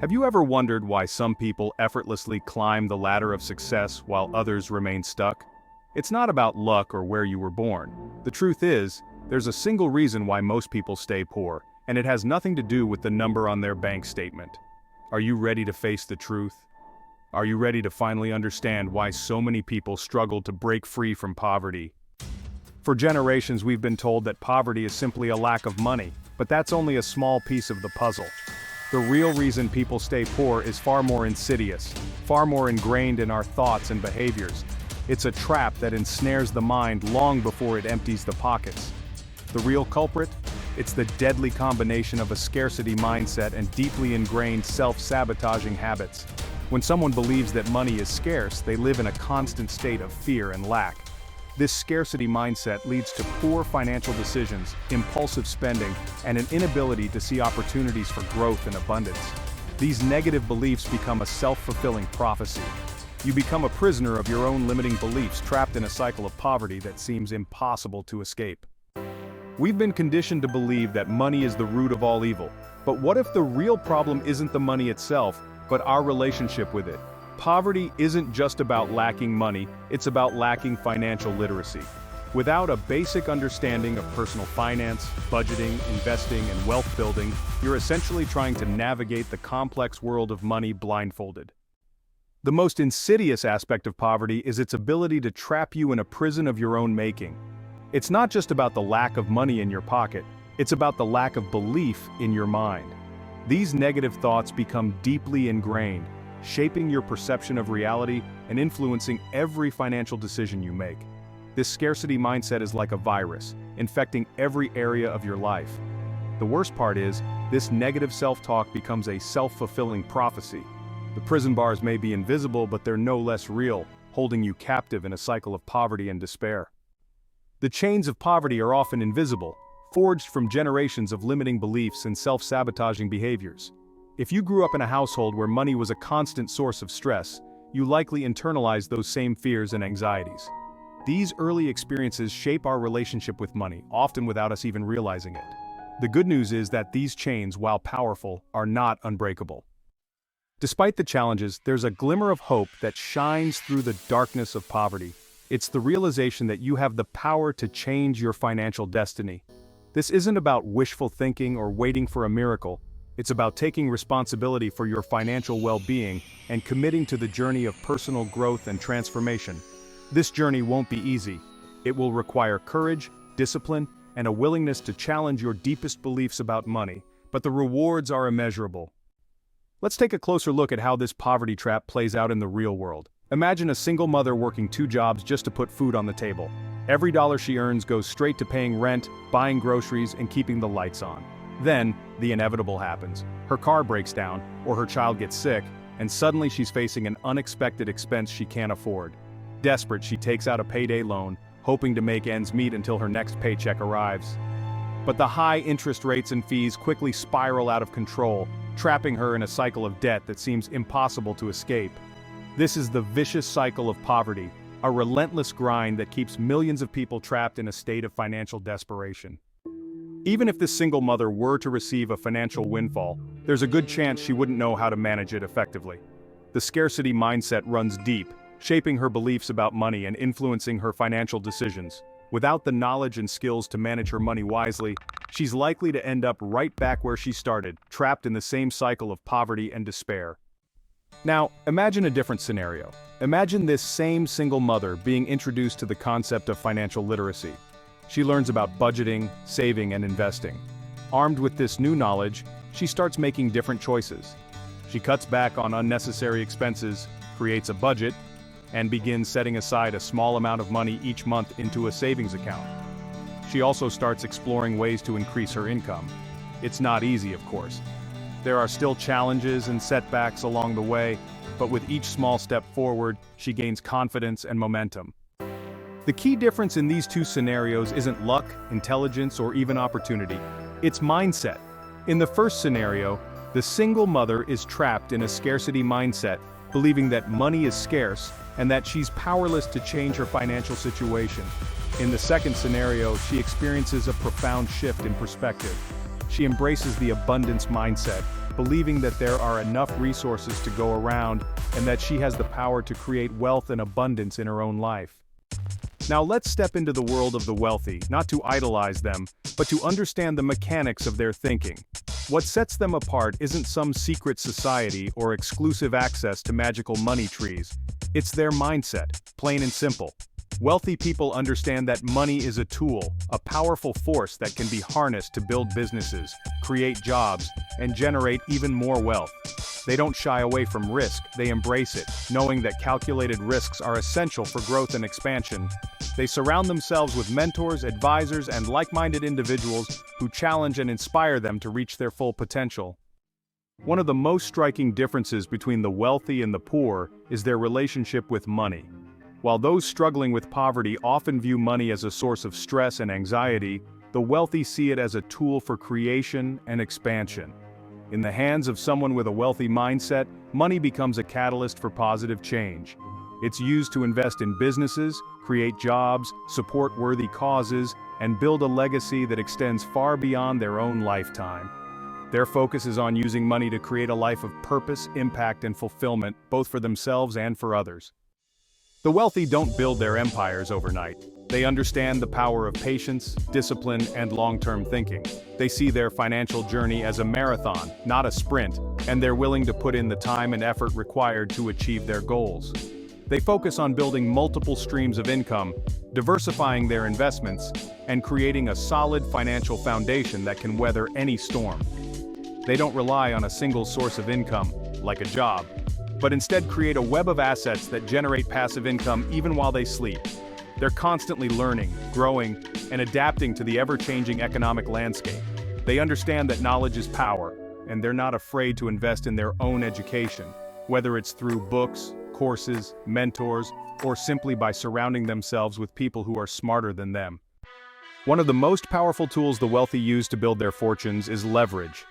Have you ever wondered why some people effortlessly climb the ladder of success while others remain stuck? It's not about luck or where you were born. The truth is, there's a single reason why most people stay poor, and it has nothing to do with the number on their bank statement. Are you ready to face the truth? Are you ready to finally understand why so many people struggle to break free from poverty? For generations we've been told that poverty is simply a lack of money, but that's only a small piece of the puzzle. The real reason people stay poor is far more insidious, far more ingrained in our thoughts and behaviors. It's a trap that ensnares the mind long before it empties the pockets. The real culprit? It's the deadly combination of a scarcity mindset and deeply ingrained self-sabotaging habits. When someone believes that money is scarce, they live in a constant state of fear and lack. This scarcity mindset leads to poor financial decisions, impulsive spending, and an inability to see opportunities for growth and abundance. These negative beliefs become a self-fulfilling prophecy. You become a prisoner of your own limiting beliefs, trapped in a cycle of poverty that seems impossible to escape. We've been conditioned to believe that money is the root of all evil. But what if the real problem isn't the money itself, but our relationship with it? Poverty isn't just about lacking money, it's about lacking financial literacy. Without a basic understanding of personal finance, budgeting, investing, and wealth building, you're essentially trying to navigate the complex world of money blindfolded. The most insidious aspect of poverty is its ability to trap you in a prison of your own making. It's not just about the lack of money in your pocket, it's about the lack of belief in your mind. These negative thoughts become deeply ingrained, shaping your perception of reality and influencing every financial decision you make. This scarcity mindset is like a virus, infecting every area of your life. The worst part is, this negative self-talk becomes a self-fulfilling prophecy. The prison bars may be invisible, but they're no less real, holding you captive in a cycle of poverty and despair. The chains of poverty are often invisible, forged from generations of limiting beliefs and self-sabotaging behaviors. If you grew up in a household where money was a constant source of stress, you likely internalized those same fears and anxieties. These early experiences shape our relationship with money, often without us even realizing it. The good news is that these chains, while powerful, are not unbreakable. Despite the challenges, there's a glimmer of hope that shines through the darkness of poverty. It's the realization that you have the power to change your financial destiny. This isn't about wishful thinking or waiting for a miracle. It's about taking responsibility for your financial well-being and committing to the journey of personal growth and transformation. This journey won't be easy. It will require courage, discipline, and a willingness to challenge your deepest beliefs about money, but the rewards are immeasurable. Let's take a closer look at how this poverty trap plays out in the real world. Imagine a single mother working 2 jobs just to put food on the table. Every dollar she earns goes straight to paying rent, buying groceries, and keeping the lights on. Then, the inevitable happens. Her car breaks down, or her child gets sick, and suddenly she's facing an unexpected expense she can't afford. Desperate, she takes out a payday loan, hoping to make ends meet until her next paycheck arrives. But the high interest rates and fees quickly spiral out of control, trapping her in a cycle of debt that seems impossible to escape. This is the vicious cycle of poverty, a relentless grind that keeps millions of people trapped in a state of financial desperation. Even if this single mother were to receive a financial windfall, there's a good chance she wouldn't know how to manage it effectively. The scarcity mindset runs deep, shaping her beliefs about money and influencing her financial decisions. Without the knowledge and skills to manage her money wisely, she's likely to end up right back where she started, trapped in the same cycle of poverty and despair. Now, imagine a different scenario. Imagine this same single mother being introduced to the concept of financial literacy. She learns about budgeting, saving, and investing. Armed with this new knowledge, she starts making different choices. She cuts back on unnecessary expenses, creates a budget, and begins setting aside a small amount of money each month into a savings account. She also starts exploring ways to increase her income. It's not easy, of course. There are still challenges and setbacks along the way, but with each small step forward, she gains confidence and momentum. The key difference in these two scenarios isn't luck, intelligence, or even opportunity. It's mindset. In the first scenario, the single mother is trapped in a scarcity mindset, believing that money is scarce and that she's powerless to change her financial situation. In the second scenario, she experiences a profound shift in perspective. She embraces the abundance mindset, believing that there are enough resources to go around and that she has the power to create wealth and abundance in her own life. Now let's step into the world of the wealthy, not to idolize them, but to understand the mechanics of their thinking. What sets them apart isn't some secret society or exclusive access to magical money trees. It's their mindset, plain and simple. Wealthy people understand that money is a tool, a powerful force that can be harnessed to build businesses, create jobs, and generate even more wealth. They don't shy away from risk, they embrace it, knowing that calculated risks are essential for growth and expansion. They surround themselves with mentors, advisors, and like-minded individuals who challenge and inspire them to reach their full potential. One of the most striking differences between the wealthy and the poor is their relationship with money. While those struggling with poverty often view money as a source of stress and anxiety, the wealthy see it as a tool for creation and expansion. In the hands of someone with a wealthy mindset, money becomes a catalyst for positive change. It's used to invest in businesses, create jobs, support worthy causes, and build a legacy that extends far beyond their own lifetime. Their focus is on using money to create a life of purpose, impact, and fulfillment, both for themselves and for others. The wealthy don't build their empires overnight. They understand the power of patience, discipline, and long-term thinking. They see their financial journey as a marathon, not a sprint, and they're willing to put in the time and effort required to achieve their goals. They focus on building multiple streams of income, diversifying their investments, and creating a solid financial foundation that can weather any storm. They don't rely on a single source of income, like a job, but instead create a web of assets that generate passive income even while they sleep. They're constantly learning, growing, and adapting to the ever-changing economic landscape. They understand that knowledge is power, and they're not afraid to invest in their own education, whether it's through books, courses, mentors, or simply by surrounding themselves with people who are smarter than them. One of the most powerful tools the wealthy use to build their fortunes is leverage.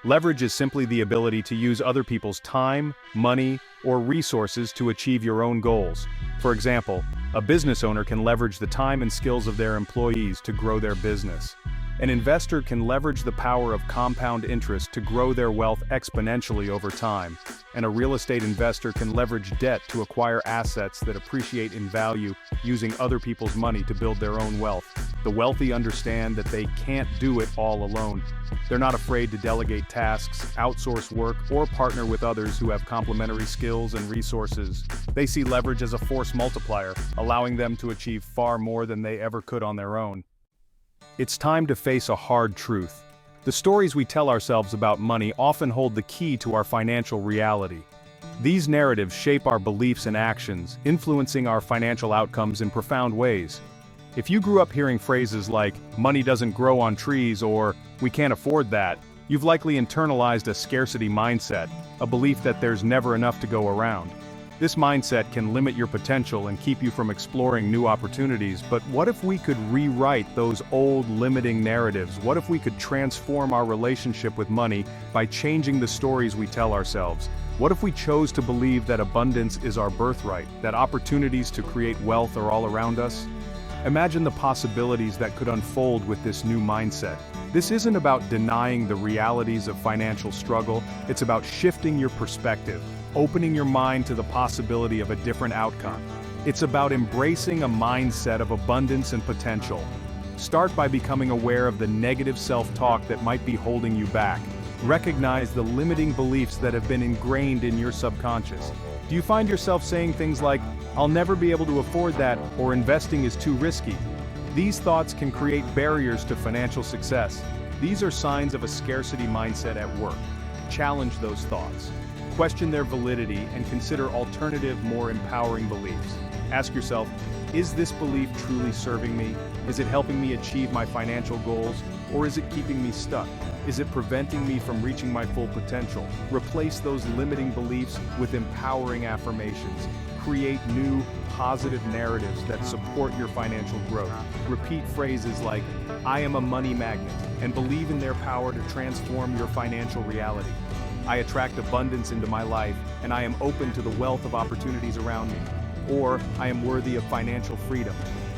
Leverage is simply the ability to use other people's time, money, or resources to achieve your own goals. For example, a business owner can leverage the time and skills of their employees to grow their business. An investor can leverage the power of compound interest to grow their wealth exponentially over time, and a real estate investor can leverage debt to acquire assets that appreciate in value using other people's money to build their own wealth. The wealthy understand that they can't do it all alone. They're not afraid to delegate tasks, outsource work, or partner with others who have complementary skills and resources. They see leverage as a force multiplier, allowing them to achieve far more than they ever could on their own. It's time to face a hard truth. The stories we tell ourselves about money often hold the key to our financial reality. These narratives shape our beliefs and actions, influencing our financial outcomes in profound ways. If you grew up hearing phrases like, "money doesn't grow on trees," or "we can't afford that," you've likely internalized a scarcity mindset, a belief that there's never enough to go around. This mindset can limit your potential and keep you from exploring new opportunities, but what if we could rewrite those old limiting narratives? What if we could transform our relationship with money by changing the stories we tell ourselves? What if we chose to believe that abundance is our birthright, that opportunities to create wealth are all around us? Imagine the possibilities that could unfold with this new mindset. This isn't about denying the realities of financial struggle, it's about shifting your perspective, opening your mind to the possibility of a different outcome. It's about embracing a mindset of abundance and potential. Start by becoming aware of the negative self-talk that might be holding you back. Recognize the limiting beliefs that have been ingrained in your subconscious. Do you find yourself saying things like, "I'll never be able to afford that," or "investing is too risky"? These thoughts can create barriers to financial success. These are signs of a scarcity mindset at work. Challenge those thoughts. Question their validity and consider alternative, more empowering beliefs. Ask yourself, is this belief truly serving me? Is it helping me achieve my financial goals? Or is it keeping me stuck? Is it preventing me from reaching my full potential? Replace those limiting beliefs with empowering affirmations. Create new, positive narratives that support your financial growth. Repeat phrases like, "I am a money magnet," and believe in their power to transform your financial reality. "I attract abundance into my life, and I am open to the wealth of opportunities around me." Or, "I am worthy of financial freedom."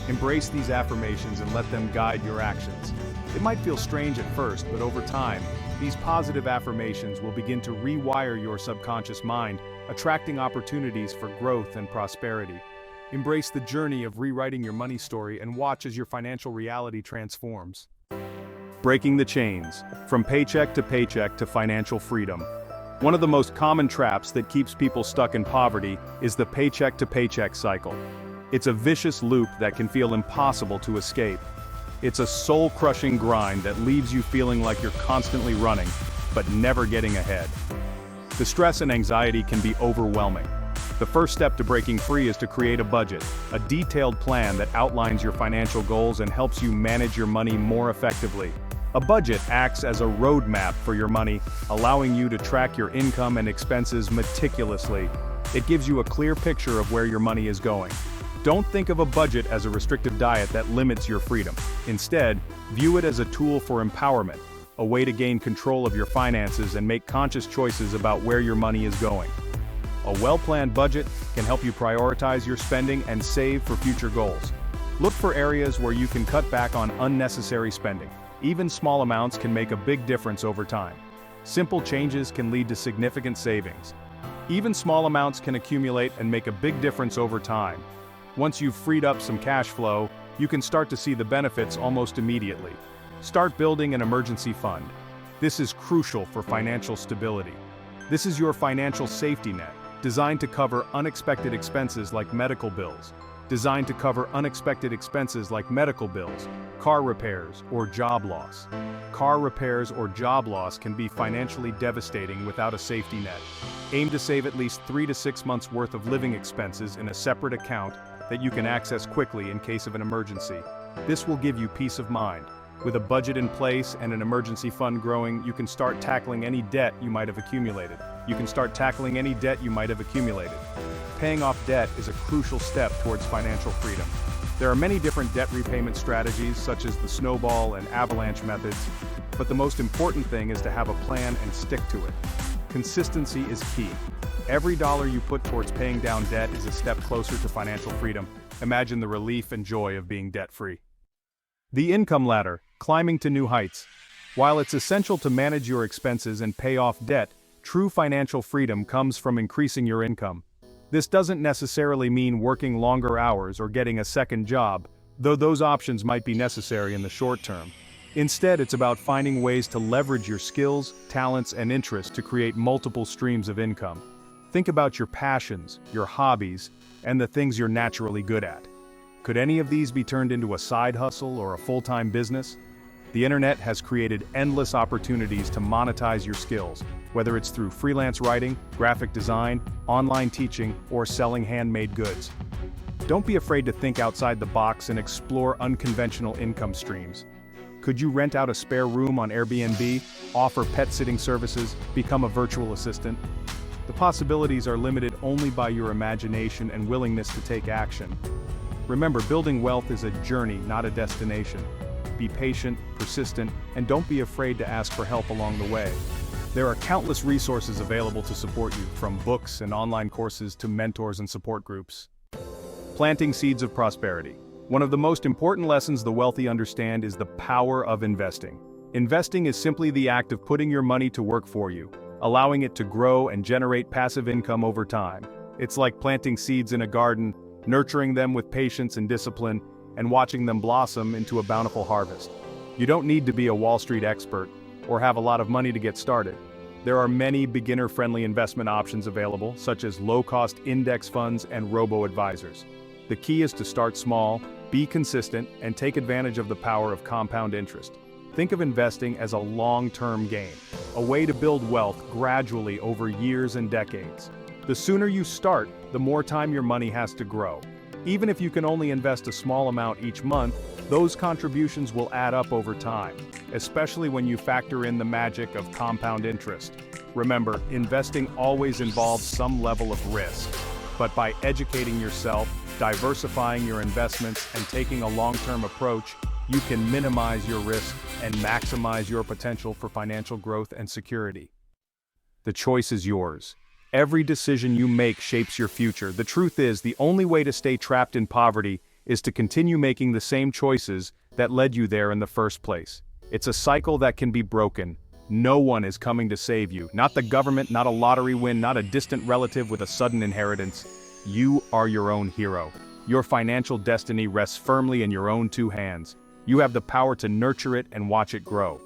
Embrace these affirmations and let them guide your actions. It might feel strange at first, but over time, These positive affirmations will begin to rewire your subconscious mind, attracting opportunities for growth and prosperity. Embrace the journey of rewriting your money story and watch as your financial reality transforms. Breaking the chains, from paycheck to financial freedom. One of the most common traps that keeps people stuck in poverty is the paycheck to paycheck cycle. It's a vicious loop that can feel impossible to escape. It's a soul-crushing grind that leaves you feeling like you're constantly running, but never getting ahead. The stress and anxiety can be overwhelming. The first step to breaking free is to create a budget, a detailed plan that outlines your financial goals and helps you manage your money more effectively. A budget acts as a roadmap for your money, allowing you to track your income and expenses meticulously. It gives you a clear picture of where your money is going. Don't think of a budget as a restrictive diet that limits your freedom. Instead, view it as a tool for empowerment, a way to gain control of your finances and make conscious choices about where your money is going. A well-planned budget can help you prioritize your spending and save for future goals. Look for areas where you can cut back on unnecessary spending. Even small amounts can make a big difference over time. Simple changes can lead to significant savings. Even small amounts can accumulate and make a big difference over time. Once you've freed up some cash flow, you can start to see the benefits almost immediately. Start building an emergency fund. This is crucial for financial stability. This is your financial safety net, designed to cover unexpected expenses like medical bills. Car repairs, or job loss. Car repairs or job loss can be financially devastating without a safety net. Aim to save at least 3 to 6 months worth of living expenses in a separate account that you can access quickly in case of an emergency. This will give you peace of mind. With a budget in place and an emergency fund growing, you can start tackling any debt you might have accumulated. Paying off debt is a crucial step towards financial freedom. There are many different debt repayment strategies, such as the snowball and avalanche methods, but the most important thing is to have a plan and stick to it. Consistency is key. Every dollar you put towards paying down debt is a step closer to financial freedom. Imagine the relief and joy of being debt-free. The income ladder, climbing to new heights. While it's essential to manage your expenses and pay off debt, true financial freedom comes from increasing your income. This doesn't necessarily mean working longer hours or getting a second job, though those options might be necessary in the short term. Instead, it's about finding ways to leverage your skills, talents, and interests to create multiple streams of income. Think about your passions, your hobbies, and the things you're naturally good at. Could any of these be turned into a side hustle or a full-time business? The internet has created endless opportunities to monetize your skills, whether it's through freelance writing, graphic design, online teaching, or selling handmade goods. Don't be afraid to think outside the box and explore unconventional income streams. Could you rent out a spare room on Airbnb, offer pet sitting services, become a virtual assistant? The possibilities are limited only by your imagination and willingness to take action. Remember, building wealth is a journey, not a destination. Be patient, persistent, and don't be afraid to ask for help along the way. There are countless resources available to support you, from books and online courses to mentors and support groups. Planting seeds of prosperity. One of the most important lessons the wealthy understand is the power of investing. Investing is simply the act of putting your money to work for you, allowing it to grow and generate passive income over time. It's like planting seeds in a garden, nurturing them with patience and discipline, and watching them blossom into a bountiful harvest. You don't need to be a Wall Street expert or have a lot of money to get started. There are many beginner-friendly investment options available, such as low-cost index funds and robo-advisors. The key is to start small, be consistent, and take advantage of the power of compound interest. Think of investing as a long-term game, a way to build wealth gradually over years and decades. The sooner you start, the more time your money has to grow. Even if you can only invest a small amount each month, those contributions will add up over time, especially when you factor in the magic of compound interest. Remember, investing always involves some level of risk, but by educating yourself, diversifying your investments, and taking a long-term approach, you can minimize your risk and maximize your potential for financial growth and security. The choice is yours. Every decision you make shapes your future. The truth is, the only way to stay trapped in poverty is to continue making the same choices that led you there in the first place. It's a cycle that can be broken, No one is coming to save you. Not the government, not a lottery win, not a distant relative with a sudden inheritance. You are your own hero. Your financial destiny rests firmly in your own two hands. You have the power to nurture it and watch it grow.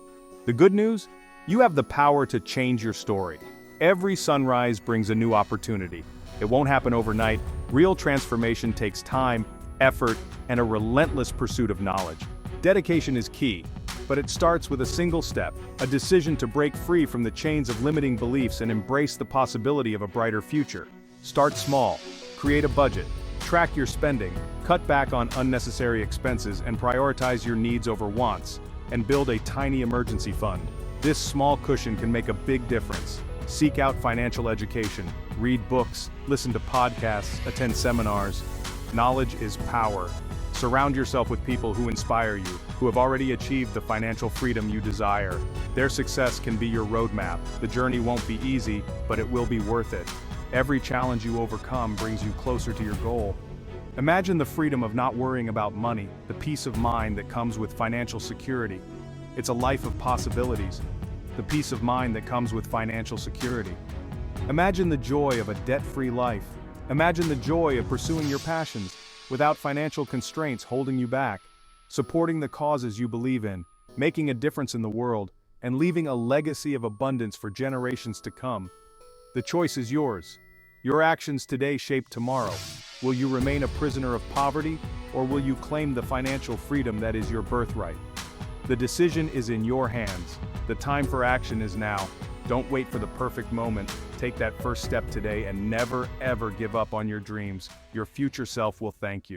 The good news? You have the power to change your story. Every sunrise brings a new opportunity. It won't happen overnight. Real transformation takes time, effort, and a relentless pursuit of knowledge. Dedication is key, but it starts with a single step, a decision to break free from the chains of limiting beliefs and embrace the possibility of a brighter future. Start small, create a budget, track your spending, cut back on unnecessary expenses and prioritize your needs over wants, and build a tiny emergency fund. This small cushion can make a big difference. Seek out financial education, read books, listen to podcasts, attend seminars. Knowledge is power. Surround yourself with people who inspire you, who have already achieved the financial freedom you desire. Their success can be your roadmap. The journey won't be easy, but it will be worth it. Every challenge you overcome brings you closer to your goal. Imagine the freedom of not worrying about money, the peace of mind that comes with financial security. It's a life of possibilities. The peace of mind that comes with financial security. Imagine the joy of a debt-free life. Imagine the joy of pursuing your passions without financial constraints holding you back, supporting the causes you believe in, making a difference in the world, and leaving a legacy of abundance for generations to come. The choice is yours. Your actions today shape tomorrow. Will you remain a prisoner of poverty, or will you claim the financial freedom that is your birthright? The decision is in your hands. The time for action is now. Don't wait for the perfect moment. Take that first step today and never, ever give up on your dreams. Your future self will thank you.